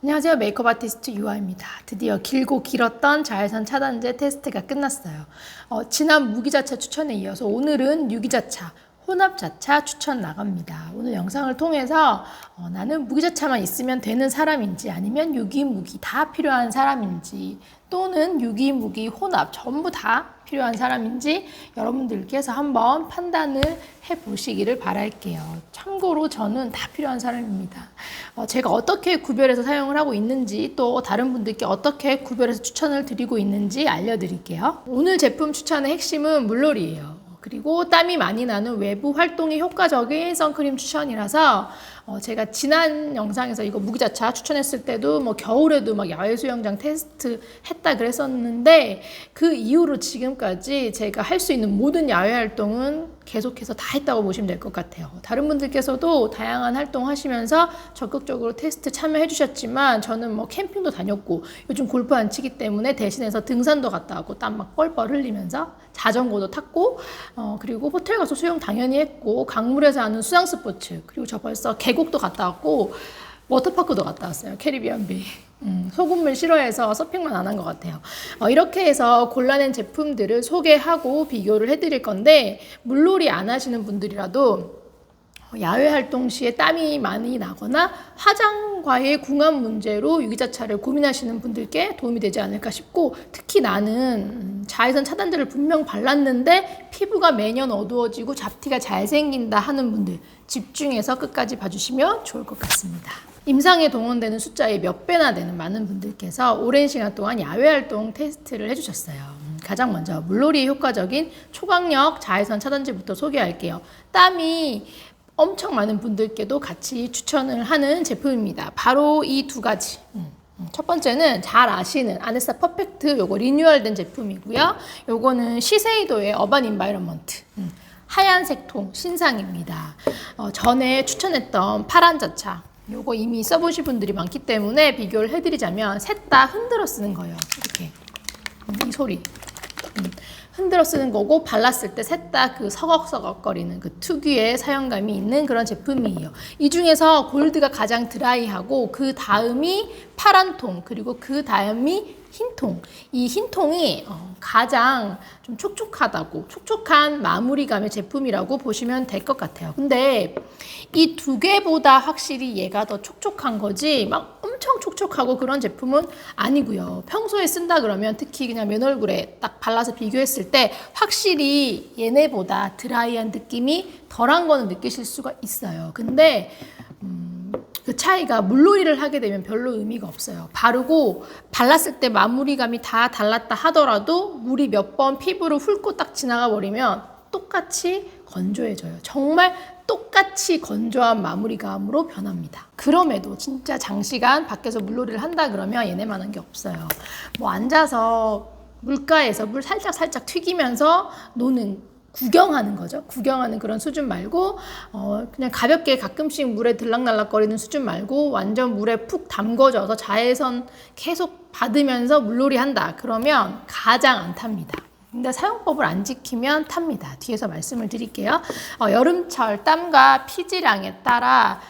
안녕하세요. 메이크업 아티스트 유아입니다. 드디어 길고 길었던 자외선 차단제 테스트가 끝났어요. 지난 무기자차 추천에 이어서 오늘은 유기자차, 혼합자차 추천 나갑니다. 오늘 영상을 통해서 나는 무기자차만 있으면 되는 사람인지 아니면 유기, 무기 다 필요한 사람인지 또는 유기, 무기, 혼합 전부 다 필요한 사람인지 여러분들께서 한번 판단을 해보시기를 바랄게요. 참고로 저는 다 필요한 사람입니다. 제가 어떻게 구별해서 사용을 하고 있는지 또 다른 분들께 어떻게 구별해서 추천을 드리고 있는지 알려드릴게요. 오늘 제품 추천의 핵심은 물놀이예요. 그리고 땀이 많이 나는 외부 활동에 효과적인 선크림 추천이라서 제가 지난 영상에서 이거 무기자차 추천했을 때도 뭐 겨울에도 막 야외 수영장 테스트 했다 그랬었는데 그 이후로 지금까지 제가 할 수 있는 모든 야외 활동은 계속해서 다 했다고 보시면 될 것 같아요. 다른 분들께서도 다양한 활동 하시면서 적극적으로 테스트 참여해 주셨지만 저는 뭐 캠핑도 다녔고 요즘 골프 안 치기 때문에 대신해서 등산도 갔다 왔고 땀 막 뻘뻘 흘리면서 자전거도 탔고 그리고 호텔 가서 수영 당연히 했고 강물에서 하는 수상 스포츠 그리고 저 벌써 계곡도 갔다 왔고 워터파크도 갔다 왔어요. 캐리비안 베이. 소금물 싫어해서 서핑만 안 한 것 같아요. 이렇게 해서 골라낸 제품들을 소개하고 비교를 해드릴 건데 물놀이 안 하시는 분들이라도 야외 활동 시에 땀이 많이 나거나 화장과의 궁합 문제로 유기자차를 고민하시는 분들께 도움이 되지 않을까 싶고 특히 나는 자외선 차단제를 분명 발랐는데 피부가 매년 어두워지고 잡티가 잘 생긴다 하는 분들 집중해서 끝까지 봐주시면 좋을 것 같습니다. 임상에 동원되는 숫자의 몇 배나 되는 많은 분들께서 오랜 시간 동안 야외 활동 테스트를 해주셨어요. 가장 먼저 물놀이에 효과적인 초강력 자외선 차단제부터 소개할게요. 땀이 엄청 많은 분들께도 같이 추천을 하는 제품입니다. 바로 이 두 가지. 첫 번째는 잘 아시는 아네사 퍼펙트 요거 리뉴얼된 제품이고요. 요거는 시세이도의 어반 인바이러먼트. 하얀색 통 신상입니다. 전에 추천했던 파란 자차. 요거 이미 써보신 분들이 많기 때문에 비교를 해드리자면 셋 다 흔들어 쓰는 거예요. 이렇게 이 소리 흔들어 쓰는 거고 발랐을 때 셋 다 그 서걱서걱거리는 그 특유의 사용감이 있는 그런 제품이에요. 이 중에서 골드가 가장 드라이하고 그 다음이 파란 통 그리고 그 다음이 흰 통. 이 흰 통이 가장 좀 촉촉한 마무리감의 제품이라고 보시면 될 것 같아요. 근데 이 두 개보다 확실히 얘가 더 촉촉한 거지 막 엄청 촉촉하고 그런 제품은 아니고요. 평소에 쓴다 그러면 특히 그냥 맨 얼굴에 딱 발라서 비교했을 때 확실히 얘네보다 드라이한 느낌이 덜한 거는 느끼실 수가 있어요. 근데 그 차이가 물놀이를 하게 되면 별로 의미가 없어요. 바르고 발랐을 때 마무리감이 다 달랐다 하더라도 물이 몇 번 피부를 훑고 딱 지나가 버리면 똑같이 건조해져요. 정말 똑같이 건조한 마무리감으로 변합니다. 그럼에도 진짜 장시간 밖에서 물놀이를 한다 그러면 얘네만한 게 없어요. 뭐 앉아서 물가에서 물 살짝 튀기면서 노는 구경하는 거죠. 구경하는 그런 수준 말고 그냥 가볍게 가끔씩 물에 들락날락거리는 수준 말고 완전 물에 푹 담궈져서 자외선 계속 받으면서 물놀이 한다. 그러면 가장 안 탑니다. 근데 사용법을 안 지키면 탑니다. 뒤에서 말씀을 드릴게요. 여름철 땀과 피지량에 따라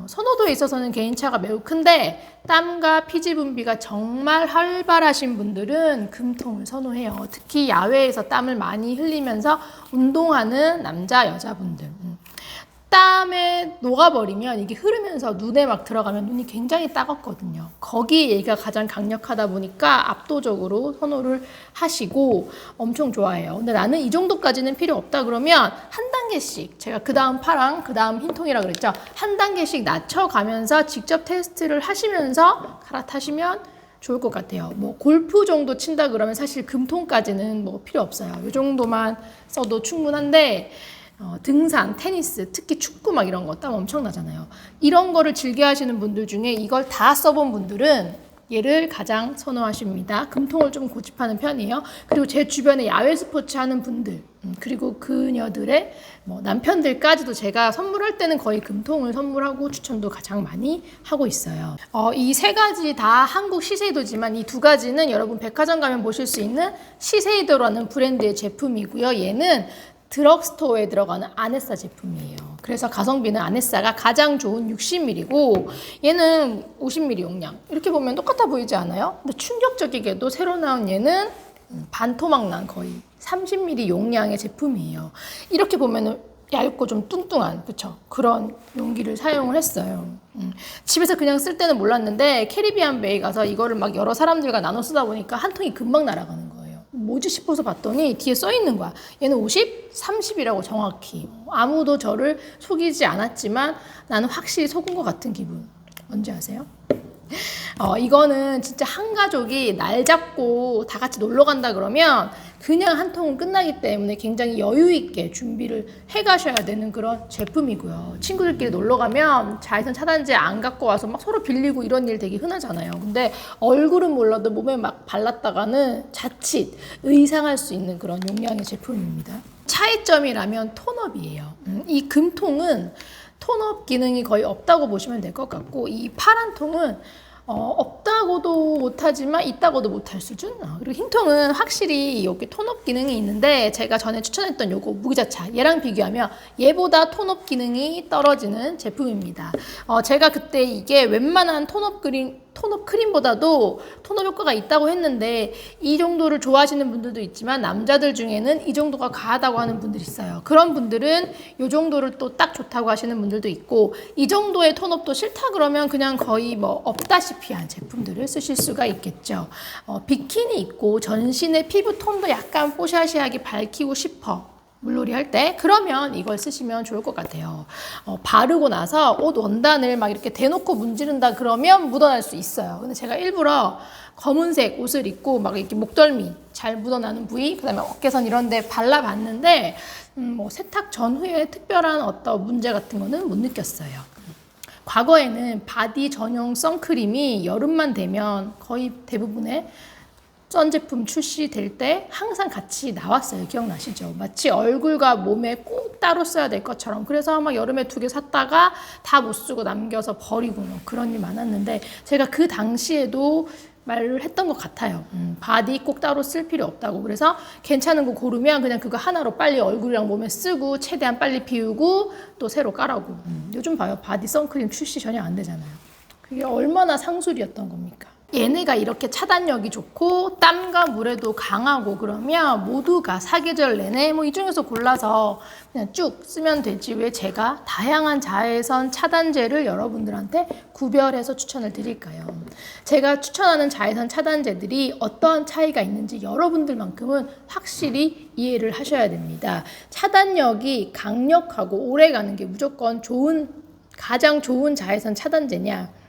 선호도에 있어서는 개인차가 매우 큰데 땀과 피지 분비가 정말 활발하신 분들은 금통을 선호해요. 특히 야외에서 땀을 많이 흘리면서 운동하는 남자, 여자분들. 땀에 녹아버리면 이게 흐르면서 눈에 막 들어가면 눈이 굉장히 따갑거든요. 거기에 얘가 가장 강력하다 보니까 압도적으로 선호를 하시고 엄청 좋아해요. 근데 나는 이 정도까지는 필요 없다 그러면 한 단계씩 제가 그 다음 파랑 그 다음 흰통이라 그랬죠. 한 단계씩 낮춰가면서 직접 테스트를 하시면서 갈아타시면 좋을 것 같아요. 뭐 골프 정도 친다 그러면 사실 금통까지는 뭐 필요 없어요. 이 정도만 써도 충분한데 등산, 테니스, 특히 축구 막 이런 거 땀 엄청 나잖아요. 이런 거를 즐겨 하시는 분들 중에 이걸 다 써본 분들은 얘를 가장 선호하십니다. 금통을 좀 고집하는 편이에요. 그리고 제 주변에 야외 스포츠 하는 분들 그리고 그녀들의 뭐 남편들까지도 제가 선물할 때는 거의 금통을 선물하고 추천도 가장 많이 하고 있어요. 이 세 가지 다 한국 시세이도지만 이 두 가지는 여러분 백화점 가면 보실 수 있는 시세이도라는 브랜드의 제품이고요. 얘는 드럭스토어에 들어가는 아네사 제품이에요. 그래서 가성비는 아네사가 가장 좋은 60ml고 얘는 50ml 용량. 이렇게 보면 똑같아 보이지 않아요? 근데 충격적이게도 새로 나온 얘는 반토막 난 거의 30ml 용량의 제품이에요. 이렇게 보면은 얇고 좀 뚱뚱한 그쵸? 그런 용기를 사용을 했어요. 집에서 그냥 쓸 때는 몰랐는데 캐리비안 베이 가서 이거를 막 여러 사람들과 나눠 쓰다 보니까 한 통이 금방 날아가는 거예요. 뭐지 싶어서 봤더니 뒤에 써 있는 거야. 얘는 50, 30이라고 정확히. 아무도 저를 속이지 않았지만 나는 확실히 속은 것 같은 기분. 뭔지 아세요? 이거는 진짜 한 가족이 날 잡고 다 같이 놀러 간다 그러면 그냥 한 통은 끝나기 때문에 굉장히 여유 있게 준비를 해 가셔야 되는 그런 제품이고요. 친구들끼리 놀러 가면 자외선 차단제 안 갖고 와서 막 서로 빌리고 이런 일 되게 흔하잖아요. 근데 얼굴은 몰라도 몸에 막 발랐다가는 자칫 의상할 수 있는 그런 용량의 제품입니다. 차이점이라면 톤업이에요. 이 금통은 톤업 기능이 거의 없다고 보시면 될 것 같고 이 파란 통은 없다고도 못하지만 있다고도 못할 수준? 그리고 흰 통은 확실히 여기 톤업 기능이 있는데 제가 전에 추천했던 요거 무기자차 얘랑 비교하면 얘보다 톤업 기능이 떨어지는 제품입니다. 제가 그때 이게 웬만한 톤업 크림보다도 톤업 효과가 있다고 했는데 이 정도를 좋아하시는 분들도 있지만 남자들 중에는 이 정도가 과하다고 하는 분들이 있어요. 그런 분들은 이 정도를 또 딱 좋다고 하시는 분들도 있고 이 정도의 톤업도 싫다 그러면 그냥 거의 뭐 없다시피 한 제품들을 쓰실 수가 있겠죠. 비키니 입고 전신의 피부 톤도 약간 뽀샤시하게 밝히고 싶어. 물놀이 할 때 그러면 이걸 쓰시면 좋을 것 같아요. 바르고 나서 옷 원단을 막 이렇게 대놓고 문지른다 그러면 묻어날 수 있어요. 근데 제가 일부러 검은색 옷을 입고 막 이렇게 목덜미 잘 묻어나는 부위 그다음에 어깨선 이런 데 발라봤는데 뭐 세탁 전후에 특별한 어떤 문제 같은 거는 못 느꼈어요. 과거에는 바디 전용 선크림이 여름만 되면 거의 대부분의 선 제품 출시될 때 항상 같이 나왔어요. 기억나시죠? 마치 얼굴과 몸에 꼭 따로 써야 될 것처럼. 그래서 막 여름에 2개 샀다가 다 못 쓰고 남겨서 버리고 뭐 그런 일 많았는데 제가 그 당시에도 말을 했던 것 같아요. 바디 꼭 따로 쓸 필요 없다고. 그래서 괜찮은 거 고르면 그냥 그거 하나로 빨리 얼굴이랑 몸에 쓰고 최대한 빨리 비우고 또 새로 까라고. 요즘 봐요. 바디 선크림 출시 전혀 안 되잖아요. 그게 얼마나 상술이었던 겁니까? 얘네가 이렇게 차단력이 좋고 땀과 물에도 강하고 그러면 모두가 사계절 내내 뭐 이 중에서 골라서 그냥 쭉 쓰면 되지 왜 제가 다양한 자외선 차단제를 여러분들한테 구별해서 추천을 드릴까요? 제가 추천하는 자외선 차단제들이 어떠한 차이가 있는지 여러분들만큼은 확실히 이해를 하셔야 됩니다. 차단력이 강력하고 오래가는 게 무조건 가장 좋은 자외선 차단제냐?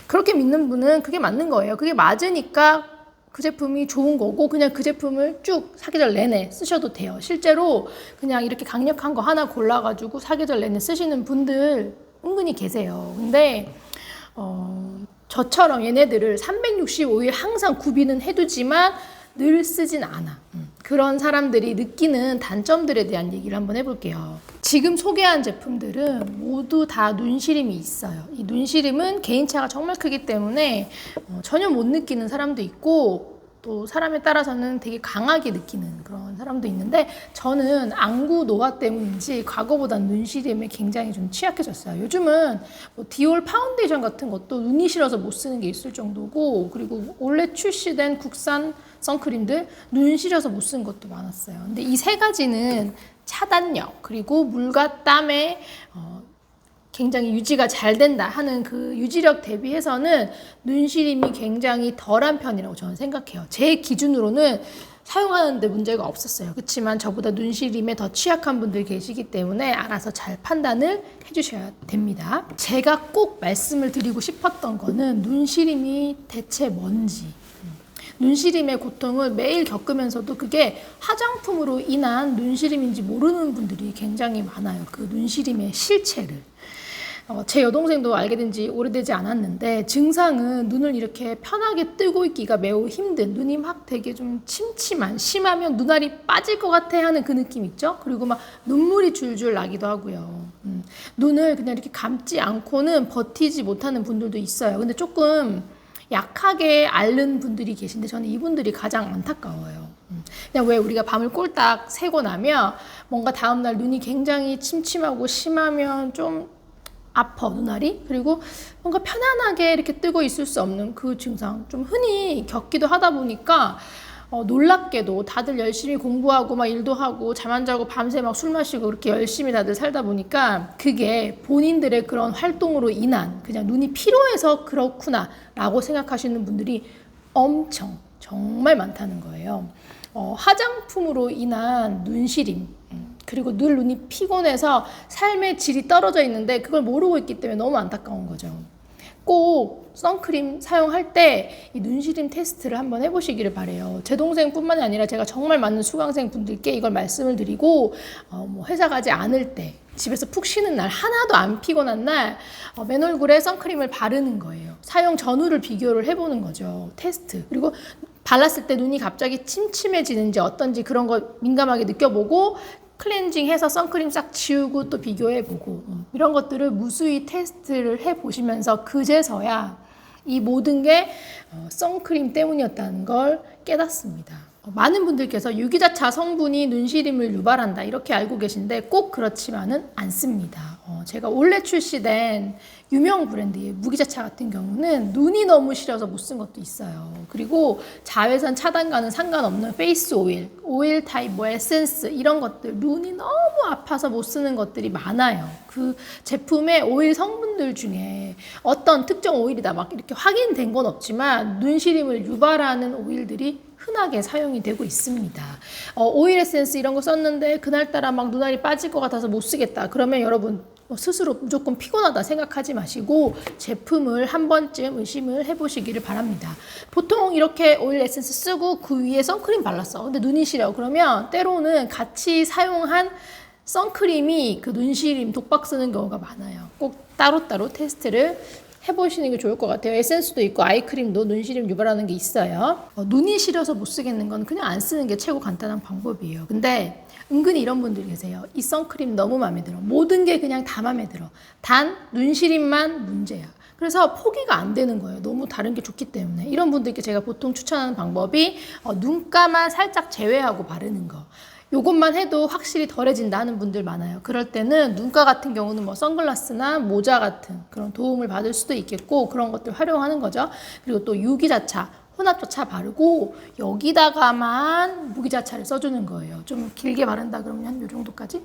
그렇게 믿는 분은 그게 맞는 거예요. 그게 맞으니까 그 제품이 좋은 거고 그냥 그 제품을 쭉 사계절 내내 쓰셔도 돼요. 실제로 그냥 이렇게 강력한 거 하나 골라가지고 사계절 내내 쓰시는 분들 은근히 계세요. 근데 저처럼 얘네들을 365일 항상 구비는 해두지만 늘 쓰진 않아. 그런 사람들이 느끼는 단점들에 대한 얘기를 한번 해볼게요. 지금 소개한 제품들은 모두 다 눈시림이 있어요. 이 눈시림은 개인차가 정말 크기 때문에 전혀 못 느끼는 사람도 있고 또 사람에 따라서는 되게 강하게 느끼는 그런 사람도 있는데 저는 안구 노화 때문인지 과거보다 눈시림에 굉장히 좀 취약해졌어요. 요즘은 뭐 디올 파운데이션 같은 것도 눈이 싫어서 못 쓰는 게 있을 정도고 그리고 원래 출시된 국산 선크림들 눈 시려서 못 쓴 것도 많았어요. 근데 이 세 가지는 차단력 그리고 물과 땀에 굉장히 유지가 잘 된다 하는 그 유지력 대비해서는 눈시림이 굉장히 덜한 편이라고 저는 생각해요. 제 기준으로는 사용하는데 문제가 없었어요. 그렇지만 저보다 눈시림에 더 취약한 분들 계시기 때문에 알아서 잘 판단을 해주셔야 됩니다. 제가 꼭 말씀을 드리고 싶었던 거는 눈시림이 대체 뭔지 눈시림의 고통을 매일 겪으면서도 그게 화장품으로 인한 눈시림인지 모르는 분들이 굉장히 많아요. 그 눈시림의 실체를. 제 여동생도 알게 된 지 오래되지 않았는데 증상은 눈을 이렇게 편하게 뜨고 있기가 매우 힘든 눈이 막 되게 좀 침침한 심하면 눈알이 빠질 것 같아 하는 그 느낌 있죠? 그리고 막 눈물이 줄줄 나기도 하고요. 눈을 그냥 이렇게 감지 않고는 버티지 못하는 분들도 있어요. 근데 조금 약하게 앓는 분들이 계신데 저는 이분들이 가장 안타까워요. 그냥 왜 우리가 밤을 꼴딱 새고 나면 뭔가 다음날 눈이 굉장히 침침하고 심하면 좀 아파, 눈알이. 그리고 뭔가 편안하게 이렇게 뜨고 있을 수 없는 그 증상 좀 흔히 겪기도 하다 보니까 놀랍게도 다들 열심히 공부하고 막 일도 하고 잠 안 자고 밤새 막 술 마시고 그렇게 열심히 다들 살다 보니까 그게 본인들의 그런 활동으로 인한 그냥 눈이 피로해서 그렇구나 라고 생각하시는 분들이 엄청 정말 많다는 거예요. 화장품으로 인한 눈시림, 그리고 늘 눈이 피곤해서 삶의 질이 떨어져 있는데 그걸 모르고 있기 때문에 너무 안타까운 거죠. 꼭 선크림 사용할 때 이 눈시림 테스트를 한번 해보시기를 바래요. 제 동생뿐만이 아니라 제가 정말 많은 수강생 분들께 이걸 말씀을 드리고 뭐 회사 가지 않을 때 집에서 푹 쉬는 날 하나도 안 피곤한 날 맨 얼굴에 선크림을 바르는 거예요. 사용 전후를 비교를 해보는 거죠. 테스트. 그리고 발랐을 때 눈이 갑자기 침침해지는지 어떤지 그런 거 민감하게 느껴보고 클렌징해서 선크림 싹 지우고 또 비교해보고 이런 것들을 무수히 테스트를 해보시면서 그제서야 이 모든 게 선크림 때문이었다는 걸 깨닫습니다. 많은 분들께서 유기자차 성분이 눈시림을 유발한다 이렇게 알고 계신데 꼭 그렇지만은 않습니다. 제가 올해 출시된 유명 브랜드의 무기자차 같은 경우는 눈이 너무 시려서 못 쓴 것도 있어요. 그리고 자외선 차단과는 상관없는 페이스 오일, 오일 타입, 뭐 에센스 이런 것들 눈이 너무 아파서 못 쓰는 것들이 많아요. 그 제품의 오일 성분들 중에 어떤 특정 오일이다 막 이렇게 확인된 건 없지만 눈시림을 유발하는 오일들이 흔하게 사용이 되고 있습니다. 오일 에센스 이런 거 썼는데 그날따라 막 눈알이 빠질 것 같아서 못 쓰겠다. 그러면 여러분 스스로 무조건 피곤하다 생각하지 마시고 제품을 한 번쯤 의심을 해보시기를 바랍니다. 보통 이렇게 오일 에센스 쓰고 그 위에 선크림 발랐어. 근데 눈이 시려. 그러면 때로는 같이 사용한 선크림이 그 눈시림 독박 쓰는 경우가 많아요. 꼭 따로따로 테스트를 해보시는 게 좋을 것 같아요. 에센스도 있고 아이크림도 눈시림 유발하는 게 있어요. 눈이 시려서 못 쓰겠는 건 그냥 안 쓰는 게 최고 간단한 방법이에요. 근데 은근히 이런 분들이 계세요. 이 선크림 너무 마음에 들어. 모든 게 그냥 다 마음에 들어. 단 눈시림만 문제야. 그래서 포기가 안 되는 거예요. 너무 다른 게 좋기 때문에. 이런 분들께 제가 보통 추천하는 방법이 눈가만 살짝 제외하고 바르는 거. 요것만 해도 확실히 덜해진다 하는 분들 많아요. 그럴 때는 눈가 같은 경우는 뭐 선글라스나 모자 같은 그런 도움을 받을 수도 있겠고 그런 것들 활용하는 거죠. 그리고 또 유기자차, 혼합자차 바르고 여기다가만 무기자차를 써주는 거예요. 좀 길게 바른다 그러면 한 요 정도까지?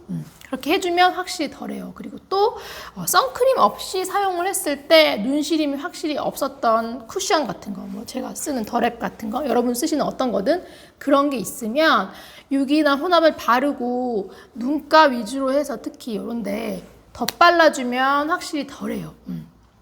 그렇게 해주면 확실히 덜해요. 그리고 또 선크림 없이 사용을 했을 때 눈시림이 확실히 없었던 쿠션 같은 거, 뭐 제가 쓰는 더랩 같은 거, 여러분 쓰시는 어떤 거든 그런 게 있으면 유기나 혼합을 바르고 눈가 위주로 해서 특히 이런데 덧발라주면 확실히 덜해요.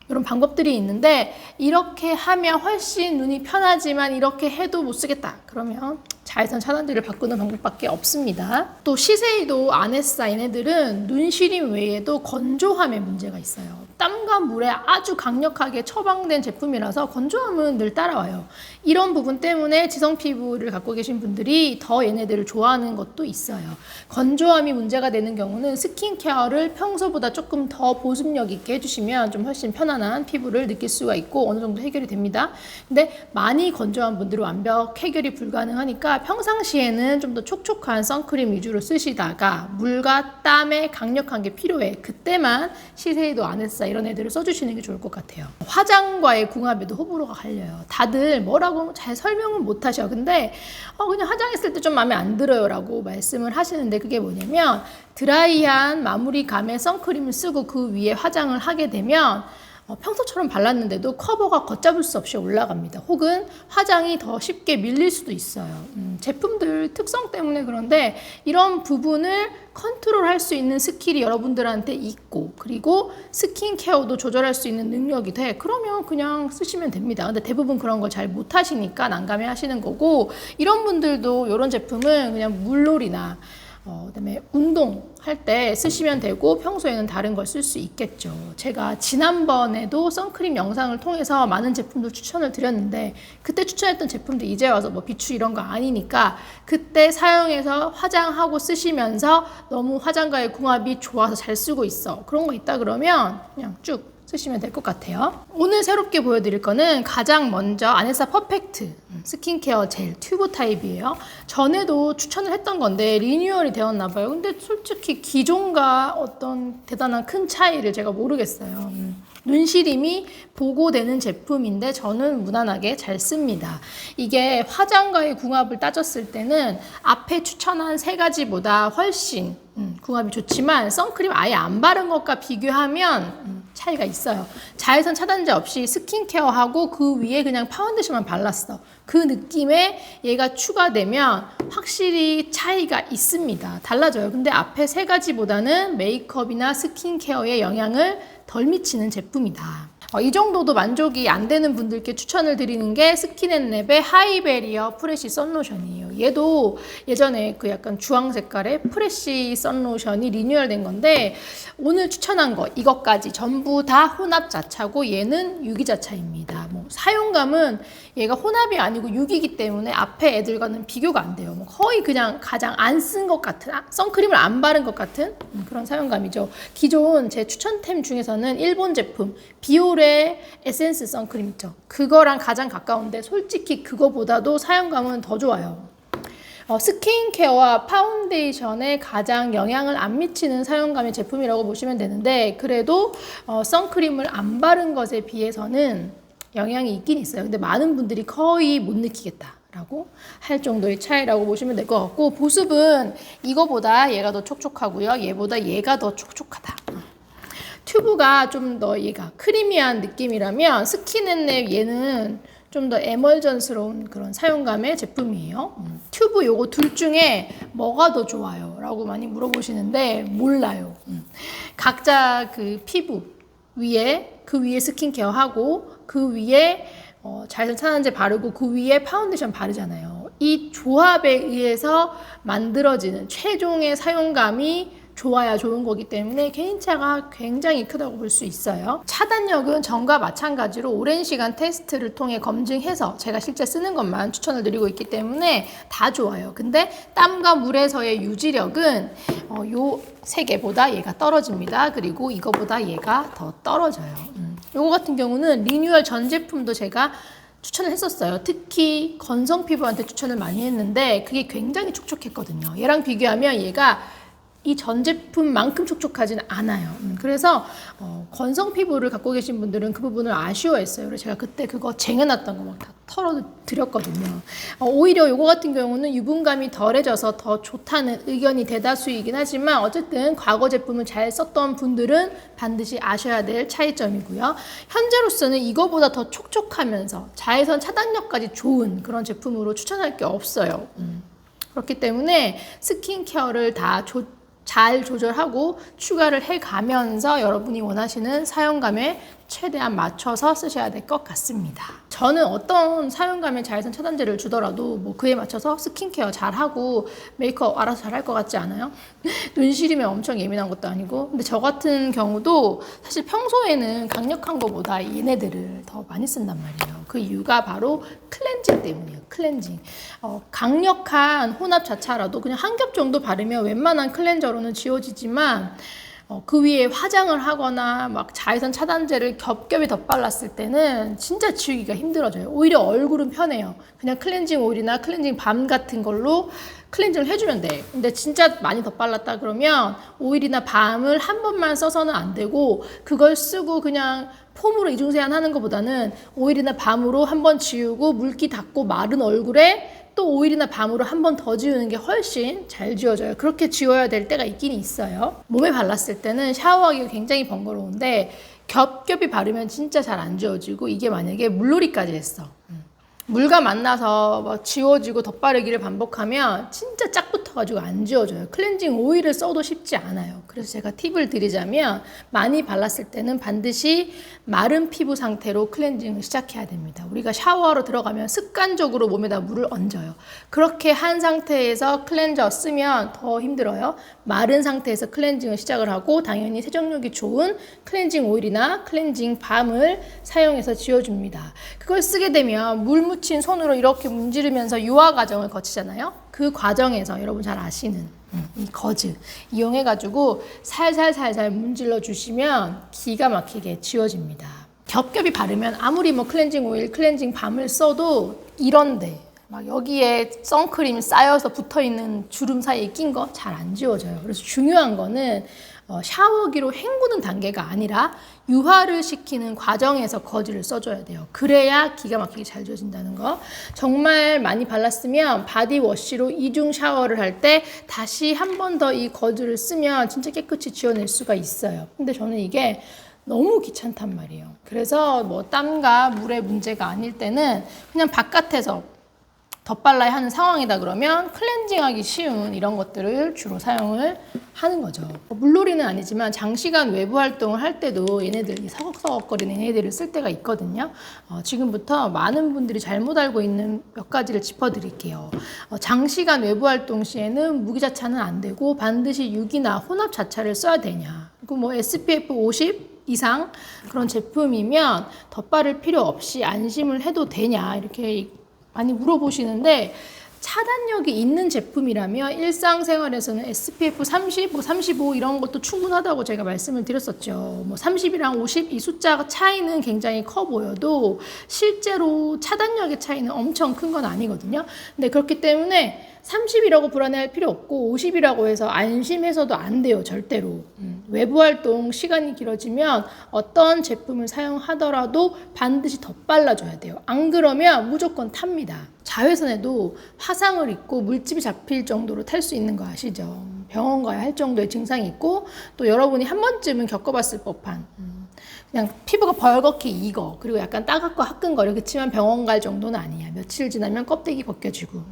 이런 방법들이 있는데 이렇게 하면 훨씬 눈이 편하지만 이렇게 해도 못 쓰겠다. 그러면 자외선 차단제를 바꾸는 방법밖에 없습니다. 또 시세이도, 아네사 얘네들은 눈시림 외에도 건조함에 문제가 있어요. 땀과 물에 아주 강력하게 처방된 제품이라서 건조함은 늘 따라와요. 이런 부분 때문에 지성 피부를 갖고 계신 분들이 더 얘네들을 좋아하는 것도 있어요. 건조함이 문제가 되는 경우는 스킨케어를 평소보다 조금 더 보습력 있게 해주시면 좀 훨씬 편안한 피부를 느낄 수가 있고 어느 정도 해결이 됩니다. 근데 많이 건조한 분들은 완벽 해결이 불가능하니까 평상시에는 좀 더 촉촉한 선크림 위주로 쓰시다가 물과 땀에 강력한 게 필요해. 그때만 시세이도, 아네사 이런 애들을 써주시는 게 좋을 것 같아요. 화장과의 궁합에도 호불호가 갈려요. 다들 뭐라고 잘 설명은 못 하셔. 근데 그냥 화장했을 때 좀 마음에 안 들어요 라고 말씀을 하시는데 그게 뭐냐면 드라이한 마무리감의 선크림을 쓰고 그 위에 화장을 하게 되면 평소처럼 발랐는데도 커버가 걷잡을 수 없이 올라갑니다. 혹은 화장이 더 쉽게 밀릴 수도 있어요. 제품들 특성 때문에 그런데 이런 부분을 컨트롤할 수 있는 스킬이 여러분들한테 있고 그리고 스킨케어도 조절할 수 있는 능력이 돼. 그러면 그냥 쓰시면 됩니다. 근데 대부분 그런 걸 잘 못하시니까 난감해 하시는 거고 이런 분들도 이런 제품은 그냥 물놀이나 그다음에 운동할 때 쓰시면 되고 평소에는 다른 걸 쓸 수 있겠죠. 제가 지난번에도 선크림 영상을 통해서 많은 제품들 추천을 드렸는데 그때 추천했던 제품들 이제 와서 뭐 비추 이런 거 아니니까 그때 사용해서 화장하고 쓰시면서 너무 화장과의 궁합이 좋아서 잘 쓰고 있어. 그런 거 있다 그러면 그냥 쭉 쓰시면 될 것 같아요. 오늘 새롭게 보여드릴 거는 가장 먼저 아네사 퍼펙트 스킨케어 젤 튜브 타입이에요. 전에도 추천을 했던 건데 리뉴얼이 되었나 봐요. 근데 솔직히 기존과 어떤 대단한 큰 차이를 제가 모르겠어요. 눈시림이 보고되는 제품인데 저는 무난하게 잘 씁니다. 이게 화장과의 궁합을 따졌을 때는 앞에 추천한 3가지보다 훨씬 궁합이 좋지만 선크림 아예 안 바른 것과 비교하면 차이가 있어요. 자외선 차단제 없이 스킨케어하고 그 위에 그냥 파운데이션만 발랐어. 그 느낌에 얘가 추가되면 확실히 차이가 있습니다. 달라져요. 근데 앞에 3가지보다는 메이크업이나 스킨케어에 영향을 덜 미치는 제품이다. 이 정도도 만족이 안 되는 분들께 추천을 드리는 게 스킨앤랩의 하이베리어 프레쉬 선로션이에요. 얘도 예전에 그 약간 주황 색깔의 프레쉬 선로션이 리뉴얼된 건데 오늘 추천한 거 이것까지 전부 다 혼합 자차고 얘는 유기자차입니다. 뭐 사용감은 얘가 혼합이 아니고 유기이기 때문에 앞에 애들과는 비교가 안 돼요. 뭐 거의 그냥 가장 안 쓴 것 같은 선크림을 안 바른 것 같은 그런 사용감이죠. 기존 제 추천템 중에서는 일본 제품 비오레 에센스 선크림 있죠. 그거랑 가장 가까운데 솔직히 그거보다도 사용감은 더 좋아요. 스킨케어와 파운데이션에 가장 영향을 안 미치는 사용감의 제품이라고 보시면 되는데 그래도 선크림을 안 바른 것에 비해서는 영향이 있긴 있어요. 근데 많은 분들이 거의 못 느끼겠다 라고 할 정도의 차이라고 보시면 될 것 같고 보습은 이거보다 얘가 더 촉촉하고요. 얘보다 얘가 더 촉촉하다. 튜브가 좀 더 얘가 크리미한 느낌이라면 스킨앤랩 얘는 좀 더 에멀전스러운 그런 사용감의 제품이에요. 튜브 요거 둘 중에 뭐가 더 좋아요? 라고 많이 물어보시는데 몰라요. 각자 그 피부 위에 그 위에 스킨케어 하고 그 위에 자외선 차단제 바르고 그 위에 파운데이션 바르잖아요. 이 조합에 의해서 만들어지는 최종의 사용감이 좋아야 좋은 거기 때문에 개인차가 굉장히 크다고 볼 수 있어요. 차단력은 전과 마찬가지로 오랜 시간 테스트를 통해 검증해서 제가 실제 쓰는 것만 추천을 드리고 있기 때문에 다 좋아요. 근데 땀과 물에서의 유지력은 요 3개보다 얘가 떨어집니다. 그리고 이거보다 얘가 더 떨어져요. 요거 같은 경우는 리뉴얼 전 제품도 제가 추천을 했었어요. 특히 건성 피부한테 추천을 많이 했는데 그게 굉장히 촉촉했거든요. 얘랑 비교하면 얘가 이 전 제품만큼 촉촉하지는 않아요. 그래서 건성 피부를 갖고 계신 분들은 그 부분을 아쉬워했어요. 그래서 제가 그때 그거 쟁여놨던 거 막 다 털어드렸거든요. 오히려 이거 같은 경우는 유분감이 덜해져서 더 좋다는 의견이 대다수이긴 하지만 어쨌든 과거 제품을 잘 썼던 분들은 반드시 아셔야 될 차이점이고요. 현재로서는 이거보다 더 촉촉하면서 자외선 차단력까지 좋은 그런 제품으로 추천할 게 없어요. 그렇기 때문에 스킨케어를 다 잘 조절하고 추가를 해가면서 여러분이 원하시는 사용감에 최대한 맞춰서 쓰셔야 될 것 같습니다. 저는 어떤 사용감의 자외선 차단제를 주더라도 뭐 그에 맞춰서 스킨케어 잘하고 메이크업 알아서 잘할 것 같지 않아요? 눈시림에 엄청 예민한 것도 아니고 근데 저 같은 경우도 사실 평소에는 강력한 것보다 얘네들을 더 많이 쓴단 말이에요. 그 이유가 바로 클렌징 때문이에요. 클렌징. 강력한 혼합 자차라도 그냥 한 겹 정도 바르면 웬만한 클렌저로는 지워지지만 그 위에 화장을 하거나 막 자외선 차단제를 겹겹이 덧발랐을 때는 진짜 지우기가 힘들어져요. 오히려 얼굴은 편해요. 그냥 클렌징 오일이나 클렌징 밤 같은 걸로 클렌징을 해주면 돼. 근데 진짜 많이 덧발랐다 그러면 오일이나 밤을 한 번만 써서는 안 되고 그걸 쓰고 그냥 폼으로 이중세안 하는 것보다는 오일이나 밤으로 한 번 지우고 물기 닦고 마른 얼굴에 또 오일이나 밤으로 한 번 더 지우는 게 훨씬 잘 지워져요. 그렇게 지워야 될 때가 있긴 있어요. 몸에 발랐을 때는 샤워하기가 굉장히 번거로운데 겹겹이 바르면 진짜 잘 안 지워지고 이게 만약에 물놀이까지 했어. 물과 만나서 막 지워지고 덧바르기를 반복하면 진짜 짝 붙어가지고 안 지워져요. 클렌징 오일을 써도 쉽지 않아요. 그래서 제가 팁을 드리자면 많이 발랐을 때는 반드시 마른 피부 상태로 클렌징을 시작해야 됩니다. 우리가 샤워하러 들어가면 습관적으로 몸에다 물을 얹어요. 그렇게 한 상태에서 클렌저 쓰면 더 힘들어요. 마른 상태에서 클렌징을 시작을 하고 당연히 세정력이 좋은 클렌징 오일이나 클렌징 밤을 사용해서 지워줍니다. 그걸 쓰게 되면 물 묻힌 손으로 이렇게 문지르면서 유화 과정을 거치잖아요. 그 과정에서 여러분 잘 아시는 이 거즈 이용해가지고 살살살살 문질러 주시면 기가 막히게 지워집니다. 겹겹이 바르면 아무리 뭐 클렌징 오일, 클렌징 밤을 써도 이런데 막 여기에 선크림 쌓여서 붙어있는 주름 사이에 낀 거 잘 안 지워져요. 그래서 중요한 거는 샤워기로 헹구는 단계가 아니라 유화를 시키는 과정에서 거즈를 써줘야 돼요. 그래야 기가 막히게 잘 지워진다는 거. 정말 많이 발랐으면 바디워시로 이중 샤워를 할 때 다시 한 번 더 이 거즈를 쓰면 진짜 깨끗이 지워낼 수가 있어요. 근데 저는 이게 너무 귀찮단 말이에요. 그래서 뭐 땀과 물의 문제가 아닐 때는 그냥 바깥에서 덧발라야 하는 상황이다 그러면 클렌징하기 쉬운 이런 것들을 주로 사용을 하는 거죠. 물놀이는 아니지만 장시간 외부 활동을 할 때도 얘네들이 서걱서걱거리는 얘네들을 쓸 때가 있거든요. 지금부터 많은 분들이 잘못 알고 있는 몇 가지를 짚어드릴게요. 장시간 외부 활동 시에는 무기자차는 안 되고 반드시 유기나 혼합 자차를 써야 되냐. 그리고 뭐 SPF 50 이상 그런 제품이면 덧바를 필요 없이 안심을 해도 되냐 이렇게 많이 물어보시는데 차단력이 있는 제품이라면 일상생활에서는 SPF 30, 뭐 35 이런 것도 충분하다고 제가 말씀을 드렸었죠. 뭐 30이랑 50 이 숫자가 차이는 굉장히 커 보여도 실제로 차단력의 차이는 엄청 큰 건 아니거든요. 근데 그렇기 때문에 30이라고 불안해할 필요 없고 50이라고 해서 안심해서도 안 돼요. 절대로. 외부 활동 시간이 길어지면 어떤 제품을 사용하더라도 반드시 덧발라줘야 돼요. 안 그러면 무조건 탑니다. 자외선에도 화상을 입고 물집이 잡힐 정도로 탈 수 있는 거 아시죠? 병원 가야 할 정도의 증상이 있고 또 여러분이 한 번쯤은 겪어봤을 법한 그냥 피부가 벌겋게 익어 그리고 약간 따갑고 화끈거려. 그렇지만 병원 갈 정도는 아니야. 며칠 지나면 껍데기 벗겨지고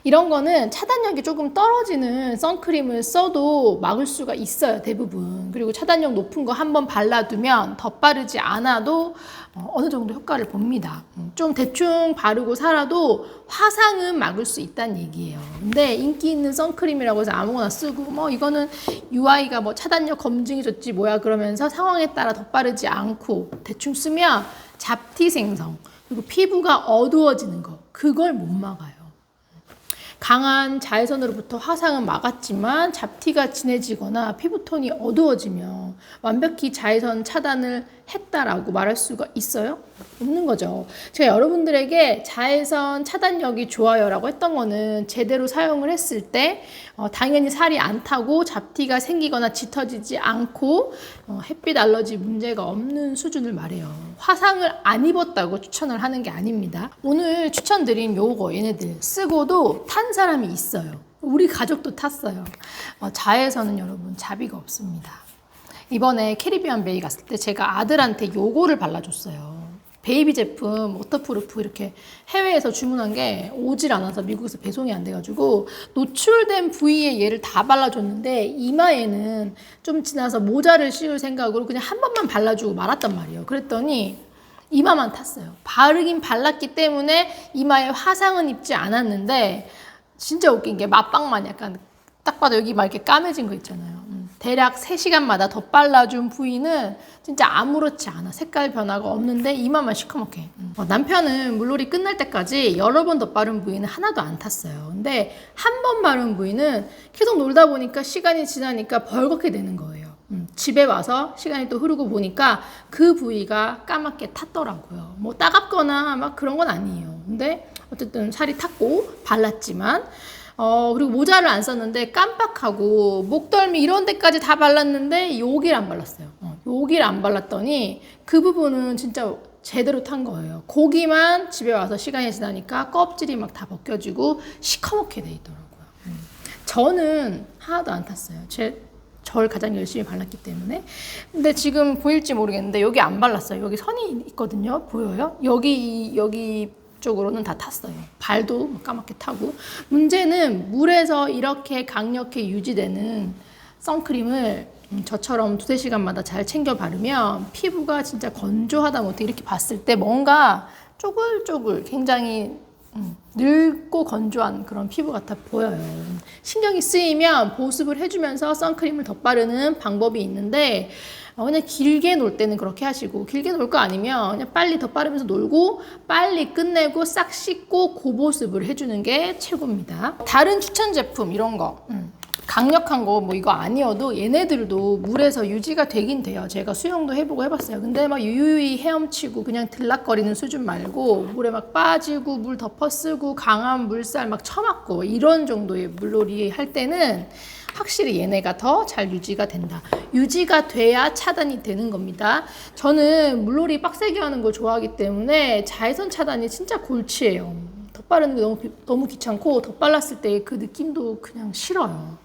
이런 거는 차단력이 조금 떨어지는 선크림을 써도 막을 수가 있어요. 대부분. 그리고 차단력 높은 거 한번 발라두면 덧바르지 않아도 어느 정도 효과를 봅니다. 좀 대충 바르고 살아도 화상은 막을 수 있다는 얘기예요. 근데 인기 있는 선크림이라고 해서 아무거나 쓰고 뭐 이거는 UI가 뭐 차단력 검증해줬지 뭐야 그러면서 상황에 따라 덧바르지 않고 대충 쓰면 잡티 생성 그리고 피부가 어두워지는 거 그걸 못 막아요. 강한 자외선으로부터 화상은 막았지만 잡티가 진해지거나 피부톤이 어두워지면 완벽히 자외선 차단을 했다라고 말할 수가 있어요? 없는 거죠. 제가 여러분들에게 자외선 차단력이 좋아요라고 했던 거는 제대로 사용을 했을 때 당연히 살이 안 타고 잡티가 생기거나 짙어지지 않고 햇빛 알러지 문제가 없는 수준을 말해요. 화상을 안 입었다고 추천을 하는 게 아닙니다. 오늘 추천드린 요거 얘네들 쓰고도 탄 사람이 있어요. 우리 가족도 탔어요. 자외선은 여러분 자비가 없습니다. 이번에 캐리비안 베이 갔을 때 제가 아들한테 요거를 발라줬어요. 베이비 제품 워터프루프 이렇게 해외에서 주문한 게 오질 않아서 미국에서 배송이 안 돼가지고 노출된 부위에 얘를 다 발라줬는데 이마에는 좀 지나서 모자를 씌울 생각으로 그냥 한 번만 발라주고 말았단 말이에요. 그랬더니 이마만 탔어요. 바르긴 발랐기 때문에 이마에 화상은 입지 않았는데 진짜 웃긴 게 맛빵만 약간 딱 봐도 여기 막 이렇게 까매진 거 있잖아요. 대략 3시간마다 덧발라준 부위는 진짜 아무렇지 않아. 색깔 변화가 없는데 이마만 시커멓게. 남편은 물놀이 끝날 때까지 여러 번 덧바른 부위는 하나도 안 탔어요. 근데 한 번 바른 부위는 계속 놀다 보니까 시간이 지나니까 벌겋게 되는 거예요. 집에 와서 시간이 또 흐르고 보니까 그 부위가 까맣게 탔더라고요. 뭐 따갑거나 막 그런 건 아니에요. 근데 어쨌든 살이 탔고 발랐지만 그리고 모자를 안 썼는데 깜빡하고 목덜미 이런 데까지 다 발랐는데 여기를 안 발랐어요. 여기를 안 발랐더니 그 부분은 진짜 제대로 탄 거예요. 고기만 집에 와서 시간이 지나니까 껍질이 막 다 벗겨지고 시커멓게 돼 있더라고요. 저는 하나도 안 탔어요. 절 가장 열심히 발랐기 때문에. 근데 지금 보일지 모르겠는데 여기 안 발랐어요. 여기 선이 있거든요. 보여요? 여기 쪽으로는 다 탔어요. 발도 까맣게 타고. 문제는 물에서 이렇게 강력히 유지되는 선크림을 저처럼 2-3시간마다 잘 챙겨 바르면 피부가 진짜 건조하다 못해 이렇게 봤을 때 뭔가 쪼글쪼글 굉장히 늙고 건조한 그런 피부 같아 보여요. 신경이 쓰이면 보습을 해주면서 선크림을 덧바르는 방법이 있는데 그냥 길게 놀 때는 그렇게 하시고 길게 놀 거 아니면 그냥 빨리 덧바르면서 놀고 빨리 끝내고 싹 씻고 고보습을 해주는 게 최고입니다. 다른 추천 제품 이런 거 강력한 거 뭐 이거 아니어도 얘네들도 물에서 유지가 되긴 돼요. 제가 수영도 해보고 해봤어요. 근데 막 유유히 헤엄치고 그냥 들락거리는 수준 말고 물에 막 빠지고 물 덮어쓰고 강한 물살 막 쳐맞고 이런 정도의 물놀이 할 때는 확실히 얘네가 더 잘 유지가 된다. 유지가 돼야 차단이 되는 겁니다. 저는 물놀이 빡세게 하는 걸 좋아하기 때문에 자외선 차단이 진짜 골치예요. 덧바르는 게 너무 귀찮고 덧발랐을 때 그 느낌도 그냥 싫어요.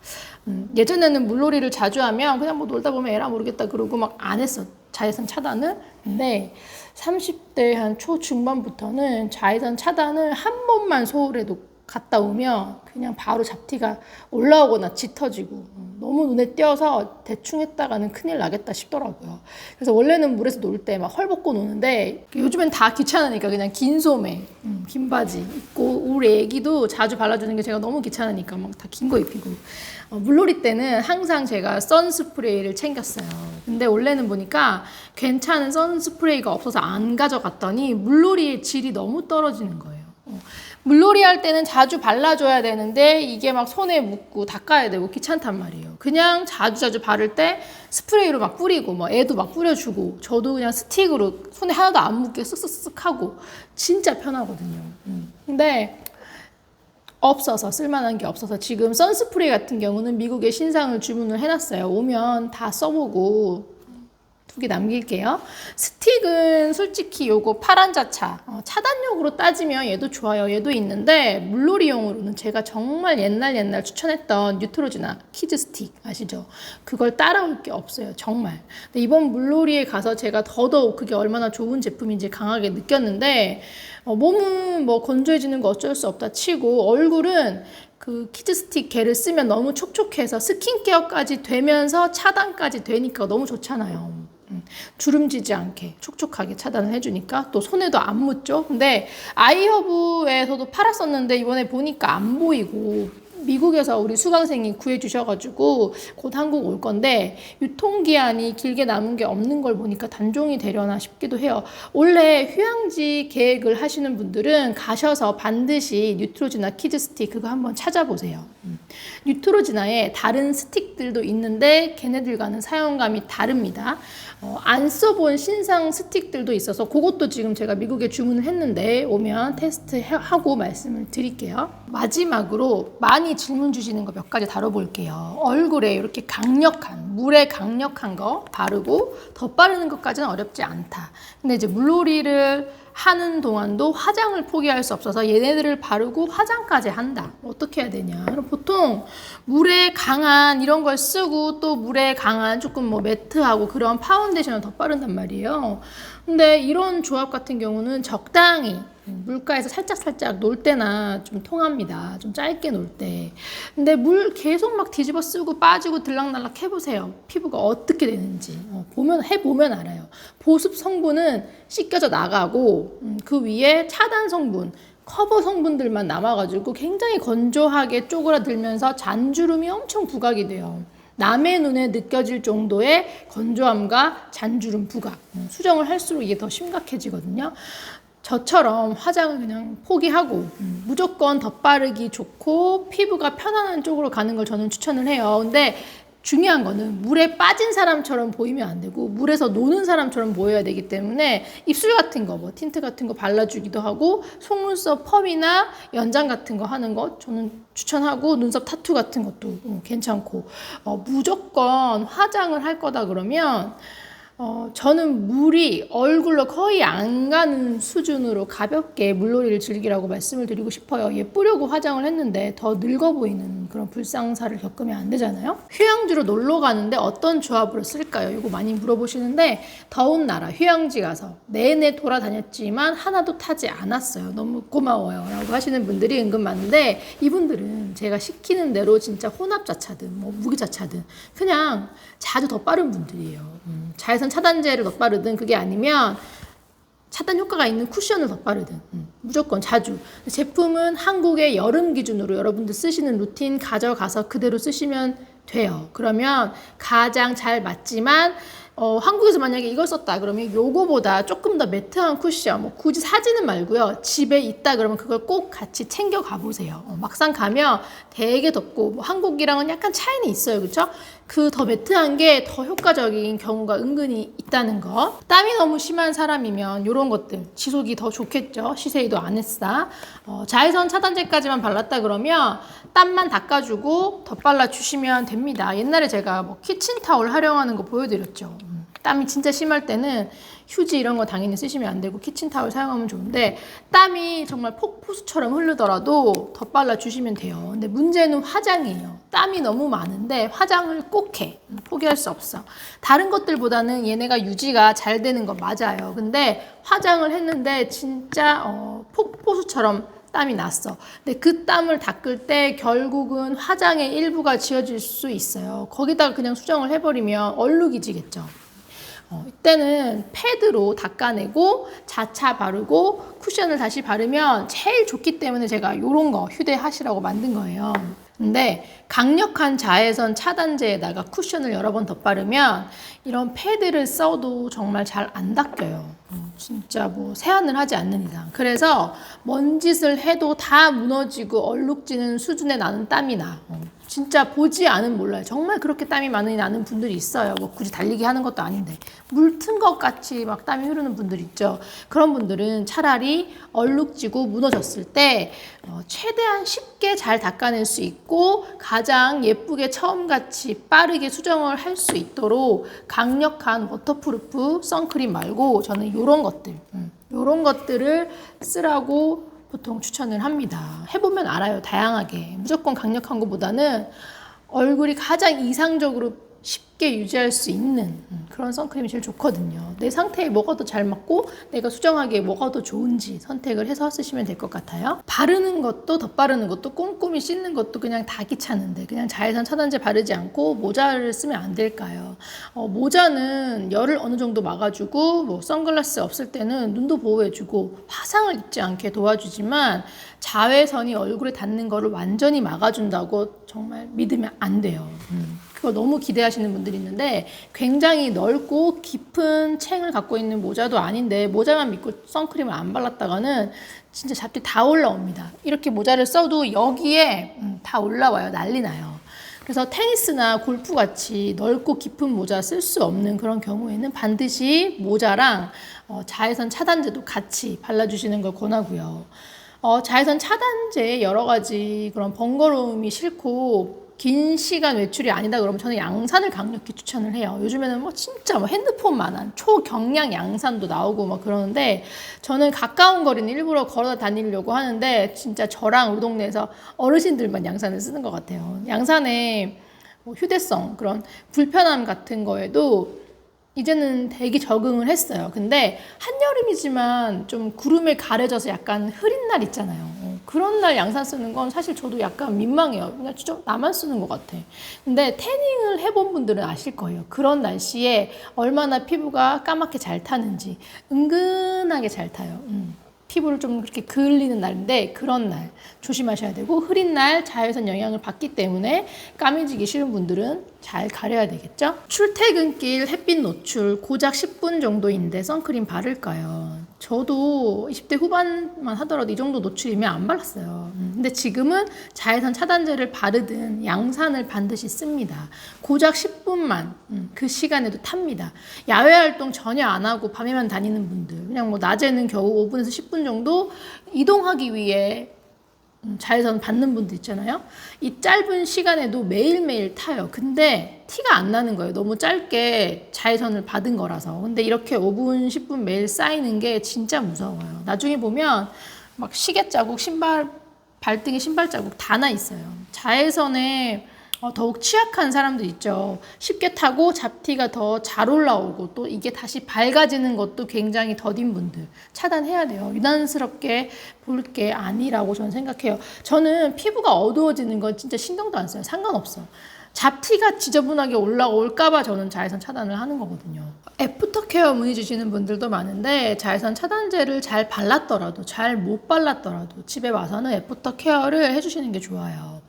예전에는 물놀이를 자주 하면 그냥 뭐 놀다 보면 에라 모르겠다 그러고 막 안 했어. 자외선 차단을. 근데 30대 한 초중반부터는 자외선 차단을 한 번만 서울에도 갔다 오면 그냥 바로 잡티가 올라오거나 짙어지고 너무 눈에 띄어서 대충 했다가는 큰일 나겠다 싶더라고요. 그래서 원래는 물에서 놀 때 막 헐벗고 노는데 요즘엔 다 귀찮으니까 그냥 긴 소매, 긴 바지 입고 우리 애기도 자주 발라주는 게 제가 너무 귀찮으니까 막 다 긴 거 입히고 물놀이 때는 항상 제가 선스프레이를 챙겼어요. 근데 원래는 보니까 괜찮은 선스프레이가 없어서 안 가져갔더니 물놀이의 질이 너무 떨어지는 거예요. 물놀이 할 때는 자주 발라줘야 되는데 이게 막 손에 묻고 닦아야 되고 귀찮단 말이에요. 그냥 자주 바를 때 스프레이로 막 뿌리고 뭐 애도 막 뿌려주고 저도 그냥 스틱으로 손에 하나도 안 묻게 쓱쓱쓱 하고 진짜 편하거든요. 근데 없어서 쓸만한 게 없어서 지금 선스프레이 같은 경우는 미국에 신상을 주문을 해놨어요. 오면 다 써보고 2개 남길게요. 스틱은 솔직히 요거 파란 자차 차단용으로 따지면 얘도 좋아요. 얘도 있는데 물놀이용으로는 제가 정말 옛날 추천했던 뉴트로지나 키즈 스틱 아시죠? 그걸 따라올 게 없어요. 정말. 근데 이번 물놀이에 가서 제가 더더욱 그게 얼마나 좋은 제품인지 강하게 느꼈는데 몸은 뭐 건조해지는 거 어쩔 수 없다 치고 얼굴은 그 키즈 스틱 걔를 쓰면 너무 촉촉해서 스킨케어까지 되면서 차단까지 되니까 너무 좋잖아요. 주름지지 않게 촉촉하게 차단을 해주니까 또 손에도 안 묻죠. 근데 아이허브에서도 팔았었는데 이번에 보니까 안 보이고 미국에서 우리 수강생이 구해주셔가지고 곧 한국 올 건데 유통기한이 길게 남은 게 없는 걸 보니까 단종이 되려나 싶기도 해요. 원래 휴양지 계획을 하시는 분들은 가셔서 반드시 뉴트로지나 키즈 스틱 그거 한번 찾아보세요. 뉴트로지나에 다른 스틱들도 있는데 걔네들과는 사용감이 다릅니다. 안 써본 신상 스틱들도 있어서 그것도 지금 제가 미국에 주문을 했는데 오면 테스트하고 말씀을 드릴게요. 마지막으로 많이 질문 주시는 거 몇 가지 다뤄볼게요. 얼굴에 이렇게 물에 강력한 거 바르고 덧바르는 것까지는 어렵지 않다. 근데 이제 물놀이를 하는 동안도 화장을 포기할 수 없어서 얘네들을 바르고 화장까지 한다. 어떻게 해야 되냐? 보통 물에 강한 이런 걸 쓰고 또 물에 강한 조금 뭐 매트하고 그런 파운데이션을 덧바른단 말이에요. 근데 이런 조합 같은 경우는 적당히 물가에서 살짝 놀 때나 좀 통합니다. 좀 짧게 놀 때. 근데 물 계속 막 뒤집어 쓰고 빠지고 들락날락 해보세요. 피부가 어떻게 되는지. 해보면 알아요. 보습 성분은 씻겨져 나가고 그 위에 차단 성분, 커버 성분들만 남아가지고 굉장히 건조하게 쪼그라들면서 잔주름이 엄청 부각이 돼요. 남의 눈에 느껴질 정도의 건조함과 잔주름 부각. 수정을 할수록 이게 더 심각해지거든요. 저처럼 화장을 그냥 포기하고 무조건 덧바르기 좋고 피부가 편안한 쪽으로 가는 걸 저는 추천을 해요. 근데 중요한 거는 물에 빠진 사람처럼 보이면 안 되고 물에서 노는 사람처럼 보여야 되기 때문에 입술 같은 거, 뭐 틴트 같은 거 발라주기도 하고 속눈썹 펌이나 연장 같은 거 하는 거 저는 추천하고 눈썹 타투 같은 것도 괜찮고 무조건 화장을 할 거다 그러면 저는 물이 얼굴로 거의 안 가는 수준으로 가볍게 물놀이를 즐기라고 말씀을 드리고 싶어요. 예쁘려고 화장을 했는데 더 늙어 보이는 그런 불상사를 겪으면 안 되잖아요. 휴양지로 놀러 가는데 어떤 조합으로 쓸까요? 이거 많이 물어보시는데 더운 나라 휴양지 가서 내내 돌아다녔지만 하나도 타지 않았어요. 너무 고마워요 라고 하시는 분들이 은근 많은데 이분들은 제가 시키는 대로 진짜 혼합자차든 뭐 무기자차든 그냥 자주 덧바른 분들이에요. 자외선 차단제를 덧바르든 그게 아니면 차단 효과가 있는 쿠션을 덧바르든 무조건 자주. 제품은 한국의 여름 기준으로 여러분들 쓰시는 루틴 가져가서 그대로 쓰시면 돼요. 그러면 가장 잘 맞지만 한국에서 만약에 이걸 썼다 그러면 요거보다 조금 더 매트한 쿠션, 뭐 굳이 사지는 말고요. 집에 있다 그러면 그걸 꼭 같이 챙겨 가보세요. 막상 가면 되게 덥고, 뭐 한국이랑은 약간 차이는 있어요. 그쵸? 그 더 매트한 게 더 효과적인 경우가 은근히 있다는 거. 땀이 너무 심한 사람이면 이런 것들 지속이 더 좋겠죠. 시세이도 아네스사. 자외선 차단제까지만 발랐다 그러면 땀만 닦아주고 덧발라 주시면 됩니다. 옛날에 제가 뭐 키친타올 활용하는 거 보여드렸죠. 땀이 진짜 심할 때는 휴지 이런 거 당연히 쓰시면 안 되고 키친타올 사용하면 좋은데, 땀이 정말 폭포수처럼 흐르더라도 덧발라 주시면 돼요. 근데 문제는 화장이에요. 땀이 너무 많은데 화장을 꼭 해. 포기할 수 없어. 다른 것들보다는 얘네가 유지가 잘 되는 거 맞아요. 근데 화장을 했는데 진짜 폭포수처럼 땀이 났어. 근데 그 땀을 닦을 때 결국은 화장의 일부가 지워질 수 있어요. 거기다가 그냥 수정을 해버리면 얼룩이 지겠죠. 이때는 패드로 닦아내고 자차 바르고 쿠션을 다시 바르면 제일 좋기 때문에 제가 이런 거 휴대하시라고 만든 거예요. 근데 강력한 자외선 차단제에다가 쿠션을 여러 번 덧바르면 이런 패드를 써도 정말 잘 안 닦여요. 진짜 뭐 세안을 하지 않는 이상. 그래서 뭔 짓을 해도 다 무너지고 얼룩지는 수준에 나는 땀이 나. 진짜 보지 않으면 몰라요. 정말 그렇게 땀이 많이 나는 분들이 있어요. 뭐 굳이 달리기 하는 것도 아닌데 물 튼 것 같이 막 땀이 흐르는 분들 있죠. 그런 분들은 차라리 얼룩지고 무너졌을 때 최대한 쉽게 잘 닦아낼 수 있고 가장 예쁘게 처음같이 빠르게 수정을 할 수 있도록 강력한 워터프루프 선크림 말고 저는 요런 것들을 쓰라고 보통 추천을 합니다. 해보면 알아요. 다양하게. 무조건 강력한 것보다는 얼굴이 가장 이상적으로 쉽게 유지할 수 있는 그런 선크림이 제일 좋거든요. 내 상태에 뭐가 더 잘 맞고 내가 수정하기에 뭐가 더 좋은지 선택을 해서 쓰시면 될 것 같아요. 바르는 것도 덧바르는 것도 꼼꼼히 씻는 것도 그냥 다 귀찮은데 그냥 자외선 차단제 바르지 않고 모자를 쓰면 안 될까요? 모자는 열을 어느 정도 막아주고 뭐 선글라스 없을 때는 눈도 보호해주고 화상을 입지 않게 도와주지만 자외선이 얼굴에 닿는 거를 완전히 막아준다고 정말 믿으면 안 돼요. 그거 너무 기대하시는 분들이 있는데 굉장히 넓고 깊은 챙을 갖고 있는 모자도 아닌데 모자만 믿고 선크림을 안 발랐다가는 진짜 잡티 다 올라옵니다. 이렇게 모자를 써도 여기에 다 올라와요. 난리 나요. 그래서 테니스나 골프 같이 넓고 깊은 모자 쓸 수 없는 그런 경우에는 반드시 모자랑 자외선 차단제도 같이 발라주시는 걸 권하고요. 자외선 차단제에 여러 가지 그런 번거로움이 싫고 긴 시간 외출이 아니다 그러면 저는 양산을 강력히 추천을 해요. 요즘에는 뭐 진짜 뭐 핸드폰만한 초경량 양산도 나오고 막 그러는데 저는 가까운 거리는 일부러 걸어 다니려고 하는데 진짜 저랑 우리 동네에서 어르신들만 양산을 쓰는 것 같아요. 양산의 뭐 휴대성 그런 불편함 같은 거에도 이제는 되게 적응을 했어요. 근데 한여름이지만 좀 구름에 가려져서 약간 흐린 날 있잖아요. 그런 날 양산 쓰는 건 사실 저도 약간 민망해요. 그냥 진짜 나만 쓰는 것 같아. 근데 태닝을 해본 분들은 아실 거예요. 그런 날씨에 얼마나 피부가 까맣게 잘 타는지 은근하게 잘 타요. 피부를 좀 그렇게 그을리는 날인데 그런 날 조심하셔야 되고 흐린 날 자외선 영향을 받기 때문에 까매지기 싫은 분들은 잘 가려야 되겠죠? 출퇴근길 햇빛 노출 고작 10분 정도인데 선크림 바를까요? 저도 20대 후반만 하더라도 이 정도 노출이면 안 발랐어요. 근데 지금은 자외선 차단제를 바르든 양산을 반드시 씁니다. 고작 10분만 그 시간에도 탑니다. 야외 활동 전혀 안 하고 밤에만 다니는 분들 그냥 뭐 낮에는 겨우 5분에서 10분 정도 이동하기 위해 자외선 받는 분들 있잖아요. 이 짧은 시간에도 매일매일 타요. 근데 티가 안 나는 거예요. 너무 짧게 자외선을 받은 거라서. 근데 이렇게 5분, 10분 매일 쌓이는 게 진짜 무서워요. 나중에 보면 막 시계 자국, 발등에 신발 자국 다 나 있어요. 자외선에 더욱 취약한 사람들 있죠. 쉽게 타고 잡티가 더 잘 올라오고 또 이게 다시 밝아지는 것도 굉장히 더딘 분들 차단해야 돼요. 유난스럽게 볼 게 아니라고 저는 생각해요. 저는 피부가 어두워지는 건 진짜 신경도 안 써요. 상관없어. 잡티가 지저분하게 올라올까봐 저는 자외선 차단을 하는 거거든요. 애프터케어 문의 주시는 분들도 많은데 자외선 차단제를 잘 발랐더라도 잘 못 발랐더라도 집에 와서는 애프터케어를 해주시는 게 좋아요.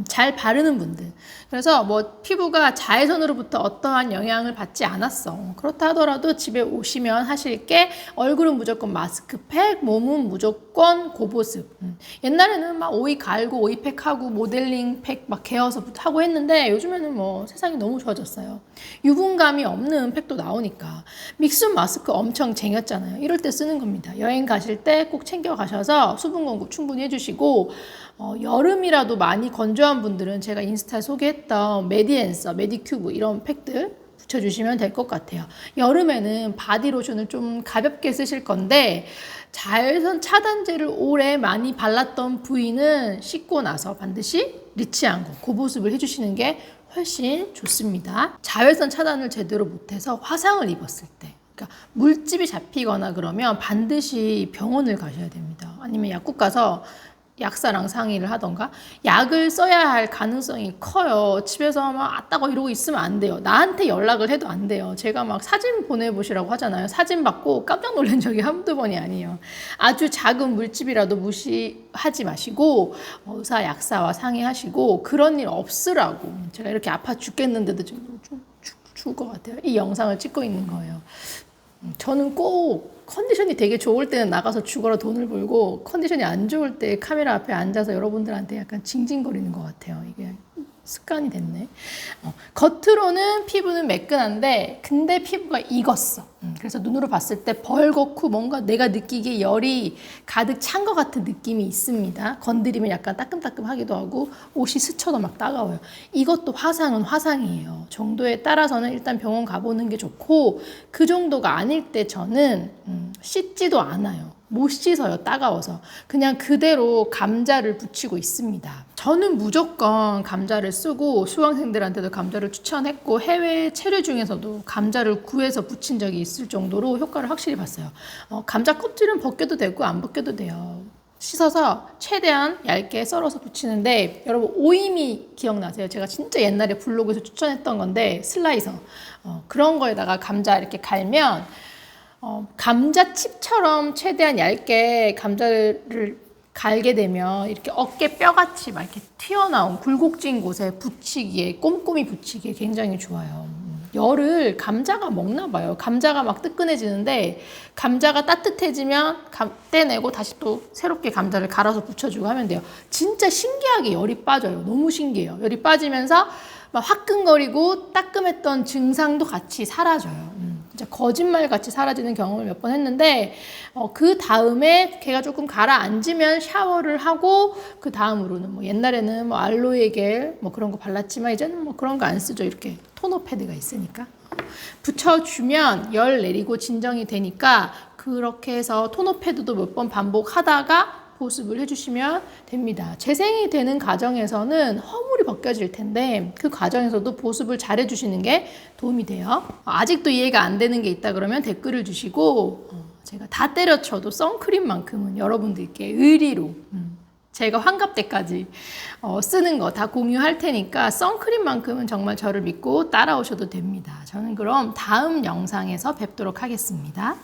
잘 바르는 분들. 그래서 뭐 피부가 자외선으로부터 어떠한 영향을 받지 않았어. 그렇다 하더라도 집에 오시면 하실 게 얼굴은 무조건 마스크팩, 몸은 무조건 고보습. 옛날에는 막 오이 갈고 오이팩하고 모델링 팩 막 개어서 하고 했는데 요즘에는 뭐 세상이 너무 좋아졌어요. 유분감이 없는 팩도 나오니까. 믹스 마스크 엄청 쟁였잖아요. 이럴 때 쓰는 겁니다. 여행 가실 때 꼭 챙겨 가셔서 수분 공급 충분히 해주시고 여름이라도 많이 건조한 분들은 제가 인스타에 소개했던 메디앤서, 메디큐브 이런 팩들 붙여주시면 될 것 같아요. 여름에는 바디로션을 좀 가볍게 쓰실 건데 자외선 차단제를 오래 많이 발랐던 부위는 씻고 나서 반드시 리치한 거, 고보습을 해주시는 게 훨씬 좋습니다. 자외선 차단을 제대로 못해서 화상을 입었을 때 그러니까 물집이 잡히거나 그러면 반드시 병원을 가셔야 됩니다. 아니면 약국 가서 약사랑 상의를 하던가 약을 써야 할 가능성이 커요. 집에서 막 아따고 이러고 있으면 안 돼요. 나한테 연락을 해도 안 돼요. 제가 막 사진 보내보시라고 하잖아요. 사진 받고 깜짝 놀란 적이 한두 번이 아니에요. 아주 작은 물집이라도 무시하지 마시고 의사 약사와 상의하시고 그런 일 없으라고. 제가 이렇게 아파 죽겠는데도 좀 죽을 것 같아요. 이 영상을 찍고 있는 거예요. 저는 꼭 컨디션이 되게 좋을 때는 나가서 죽어라 돈을 벌고 컨디션이 안 좋을 때 카메라 앞에 앉아서 여러분들한테 약간 징징거리는 것 같아요. 이게 습관이 됐네. 겉으로는 피부는 매끈한데 근데 피부가 익었어. 그래서 눈으로 봤을 때 벌겋고 뭔가 내가 느끼기에 열이 가득 찬 것 같은 느낌이 있습니다. 건드리면 약간 따끔따끔하기도 하고 옷이 스쳐도 막 따가워요. 이것도 화상은 화상이에요. 정도에 따라서는 일단 병원 가보는 게 좋고 그 정도가 아닐 때 저는 씻지도 않아요. 못 씻어요. 따가워서. 그냥 그대로 감자를 붙이고 있습니다. 저는 무조건 감자를 쓰고 수강생들한테도 감자를 추천했고 해외 체류 중에서도 감자를 구해서 붙인 적이 있을 정도로 효과를 확실히 봤어요. 감자 껍질은 벗겨도 되고 안 벗겨도 돼요. 씻어서 최대한 얇게 썰어서 붙이는데 여러분 오이미 기억나세요? 제가 진짜 옛날에 블로그에서 추천했던 건데 슬라이서 그런 거에다가 감자 이렇게 갈면 감자칩처럼 최대한 얇게 감자를 갈게 되면 이렇게 어깨 뼈같이 막 이렇게 튀어나온 굴곡진 곳에 붙이기에 꼼꼼히 붙이기에 굉장히 좋아요. 열을 감자가 먹나 봐요. 감자가 막 뜨끈해지는데 감자가 따뜻해지면 떼내고 다시 또 새롭게 감자를 갈아서 붙여주고 하면 돼요. 진짜 신기하게 열이 빠져요. 너무 신기해요. 열이 빠지면서 막 화끈거리고 따끔했던 증상도 같이 사라져요. 진짜 거짓말같이 사라지는 경험을 몇 번 했는데 그 다음에 걔가 조금 가라앉으면 샤워를 하고 그 다음으로는 뭐 옛날에는 뭐 알로에 겔 뭐 그런 거 발랐지만 이제는 뭐 그런 거 안 쓰죠. 이렇게 토너 패드가 있으니까 붙여주면 열 내리고 진정이 되니까 그렇게 해서 토너 패드도 몇 번 반복하다가 보습을 해주시면 됩니다. 재생이 되는 과정에서는 허물이 벗겨질 텐데 그 과정에서도 보습을 잘 해주시는 게 도움이 돼요. 아직도 이해가 안 되는 게 있다 그러면 댓글을 주시고 제가 다 때려쳐도 선크림만큼은 여러분들께 의리로 제가 환갑 때까지 쓰는 거 다 공유할 테니까 선크림만큼은 정말 저를 믿고 따라오셔도 됩니다. 저는 그럼 다음 영상에서 뵙도록 하겠습니다.